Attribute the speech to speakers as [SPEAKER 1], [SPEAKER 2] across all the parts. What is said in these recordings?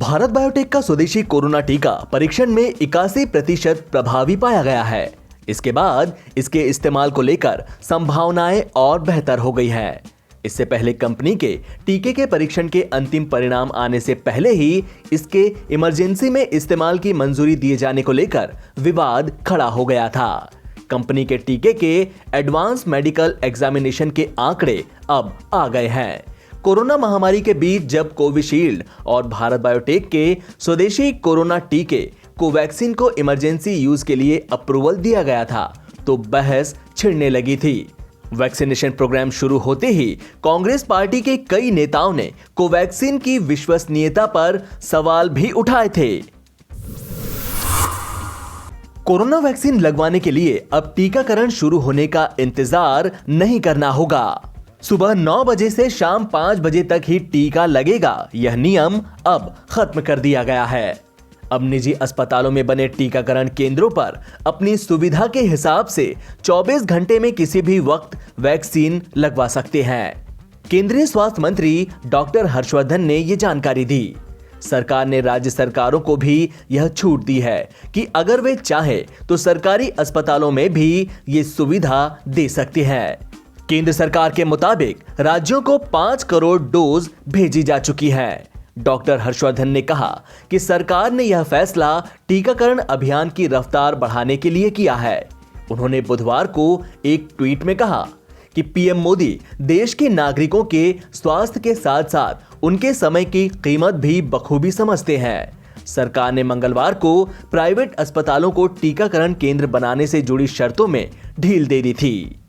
[SPEAKER 1] Bharat biotech का स्वदेशी corona टीका परीक्षण में 81% प्रभावी पाया गया है। इसके बाद इसके इस्तेमाल को लेकर संभावनाएं और बेहतर हो गई है। इससे पहले कंपनी के टीके के परीक्षण के अंतिम परिणाम आने से पहले ही इसके इमरजेंसी में इस्तेमाल की मंजूरी दिए जाने को लेकर विवाद खड़ा हो गया था। कंपनी के टीके के एडवांस मेडिकल एग्जामिनेशन के आंकड़े अब आ गए हैं। कोरोना महामारी के बीच जब कोविशील्ड और भारत बायोटेक के स्वदेशी कोरोना टीके कोवैक्सीन को इमरजेंसी यूज के लिए अप्रूवल दिया गया था, तो बहस छिड़ने लगी थी। वैक्सीनेशन प्रोग्राम शुरू होते ही कांग्रेस पार्टी के कई नेताओं ने कोवैक्सीन की विश्वसनीयता पर सवाल भी उठाए थे। कोरोना वैक्सीन लगवाने के लिए अब टीकाकरण शुरू होने का इंतजार नहीं करना होगा। सुबह 9 बजे से शाम 5 बजे तक ही टीका लगेगा, यह नियम अब खत्म कर दिया गया है। अब निजी अस्पतालों में बने टीकाकरण केंद्रों पर अपनी सुविधा के हिसाब से 24 घंटे में किसी भी वक्त वैक्सीन लगवा सकते हैं। केंद्रीय स्वास्थ्य मंत्री डॉक्टर हर्षवर्धन ने ये जानकारी दी। सरकार ने राज्य सरकारों को भी यह छूट दी है कि अगर वे चाहे तो सरकारी अस्पतालों में भी ये सुविधा दे सकती है। केंद्र सरकार के मुताबिक राज्यों को 5 करोड़ डोज भेजी जा चुकी है। डॉक्टर हर्षवर्धन ने कहा कि सरकार ने यह फैसला टीकाकरण अभियान की रफ्तार बढ़ाने के लिए किया है। उन्होंने बुधवार को एक ट्वीट में कहा कि पीएम मोदी देश के नागरिकों के स्वास्थ्य के साथ साथ उनके समय की कीमत भी बखूबी समझते हैं। सरकार ने मंगलवार को प्राइवेट अस्पतालों को टीकाकरण केंद्र बनाने से जुड़ी शर्तों में ढील दे दी थी।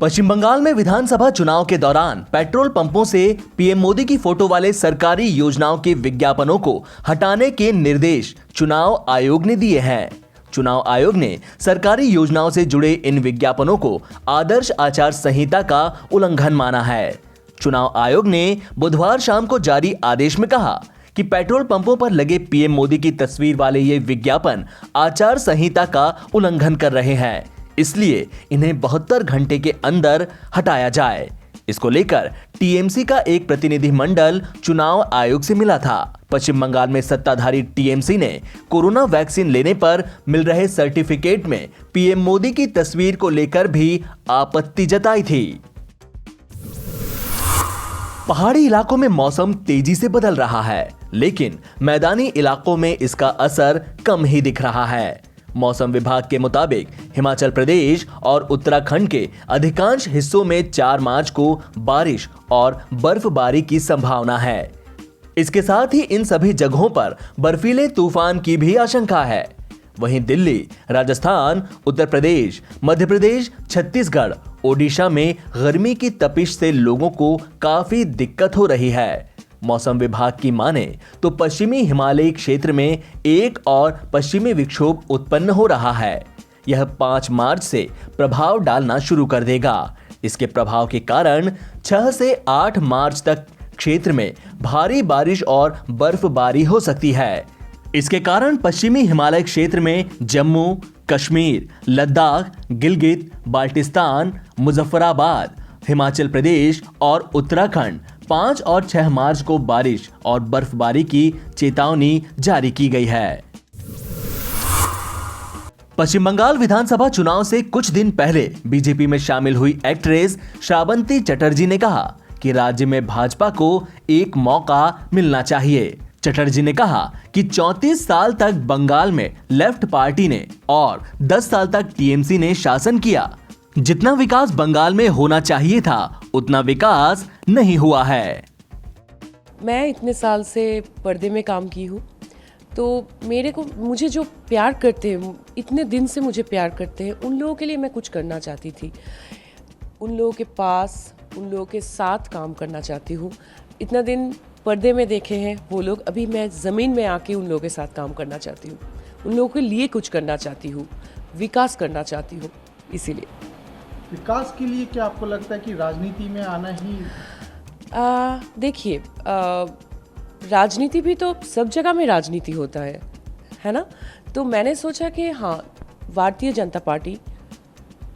[SPEAKER 1] पश्चिम बंगाल में विधानसभा चुनाव के दौरान पेट्रोल पंपों से पीएम मोदी की फोटो वाले सरकारी योजनाओं के विज्ञापनों को हटाने के निर्देश चुनाव आयोग ने दिए हैं। चुनाव आयोग ने सरकारी योजनाओं से जुड़े इन विज्ञापनों को आदर्श आचार संहिता का उल्लंघन माना है। चुनाव आयोग ने बुधवार शाम को जारी आदेश में कहा कि पेट्रोल पंपों पर लगे पीएम मोदी की तस्वीर वाले ये विज्ञापन आचार संहिता का उल्लंघन कर रहे हैं, इसलिए इन्हें 72 घंटे के अंदर हटाया जाए। इसको लेकर टीएमसी का एक प्रतिनिधि मंडल चुनाव आयोग से मिला था। पश्चिम बंगाल में सत्ताधारी टीएमसी ने कोरोना वैक्सीन लेने पर मिल रहे सर्टिफिकेट में पीएम मोदी की तस्वीर को लेकर भी आपत्ति जताई थी। पहाड़ी इलाकों में मौसम तेजी से बदल रहा है, लेकिन मैदानी इलाकों में इसका असर कम ही दिख रहा है। मौसम विभाग के मुताबिक हिमाचल प्रदेश और उत्तराखंड के अधिकांश हिस्सों में 4 मार्च को बारिश और बर्फबारी की संभावना है। इसके साथ ही इन सभी जगहों पर बर्फीले तूफान की भी आशंका है। वहीं दिल्ली, राजस्थान, उत्तर प्रदेश, मध्य प्रदेश, छत्तीसगढ़, ओडिशा में गर्मी की तपिश से लोगों को काफी दिक्कत हो रही है। मौसम विभाग की माने तो पश्चिमी हिमालयी क्षेत्र में एक और पश्चिमी विक्षोभ उत्पन्न हो रहा है। यह 5 मार्च से प्रभाव डालना शुरू कर देगा। इसके प्रभाव के कारण 6 से 8 मार्च तक क्षेत्र में भारी बारिश और बर्फबारी हो सकती है। इसके कारण पश्चिमी हिमालय क्षेत्र में जम्मू, कश्मीर, लद्दाख, गिलगित, बाल्टिस्तान, मुजफ्फराबाद, हिमाचल प्रदेश और उत्तराखंड 5 और 6 मार्च को बारिश और बर्फबारी की चेतावनी जारी की गई है। पश्चिम बंगाल विधानसभा चुनाव से कुछ दिन पहले बीजेपी में शामिल हुई एक्ट्रेस श्रावंती चटर्जी ने कहा कि राज्य में भाजपा को एक मौका मिलना चाहिए। चटर्जी ने कहा कि 34 साल तक बंगाल में लेफ्ट पार्टी ने और 10 साल तक टीएमसी ने शासन किया। जितना विकास बंगाल में होना चाहिए था उतना विकास नहीं हुआ है।
[SPEAKER 2] मैं इतने साल से पर्दे में काम की हूँ, तो मुझे जो प्यार करते हैं, इतने दिन से मुझे प्यार करते हैं, उन लोगों के लिए मैं कुछ करना चाहती थी। उन लोगों के पास, उन लोगों के साथ काम करना चाहती हूँ। इतना दिन पर्दे में देखे हैं वो लोग, अभी मैं ज़मीन में आके उन लोगों के साथ काम करना चाहती हूँ। उन लोगों के लिए कुछ करना चाहती हूँ, विकास करना चाहती हूँ। इसीलिए
[SPEAKER 3] विकास के लिए क्या आपको लगता है कि राजनीति में आना ही?
[SPEAKER 2] देखिए, राजनीति भी तो सब जगह में राजनीति होता है ना। तो मैंने सोचा कि हाँ, भारतीय जनता पार्टी,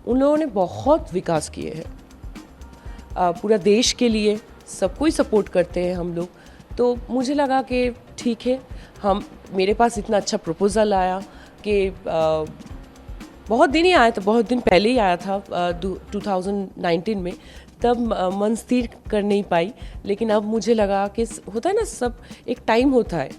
[SPEAKER 2] उन लोगों ने बहुत विकास किए हैं। पूरा देश के लिए सबको ही सपोर्ट करते हैं हम लोग, तो मुझे लगा कि ठीक है, मेरे पास इतना अच्छा प्रपोज़ल आया कि बहुत दिन ही आया था, बहुत दिन पहले ही आया था 2019 में, तब मन स्थिर कर नहीं पाई। लेकिन अब मुझे लगा कि होता है ना, सब एक टाइम होता है,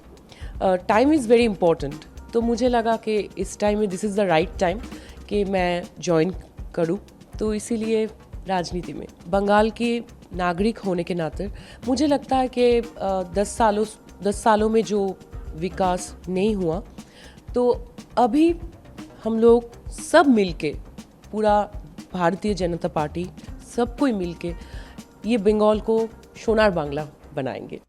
[SPEAKER 2] टाइम इज़ वेरी इम्पोर्टेंट। तो मुझे लगा कि इस टाइम में this is the right time कि मैं ज्वाइन करूं। तो इसीलिए राजनीति में बंगाल की नागरिक होने के नाते मुझे लगता है कि 10 सालों में जो विकास नहीं हुआ, तो अभी हम लोग सब मिलके, पूरा भारतीय जनता पार्टी, सब कोई मिलके ये बंगाल को सोनार बांग्ला बनाएंगे।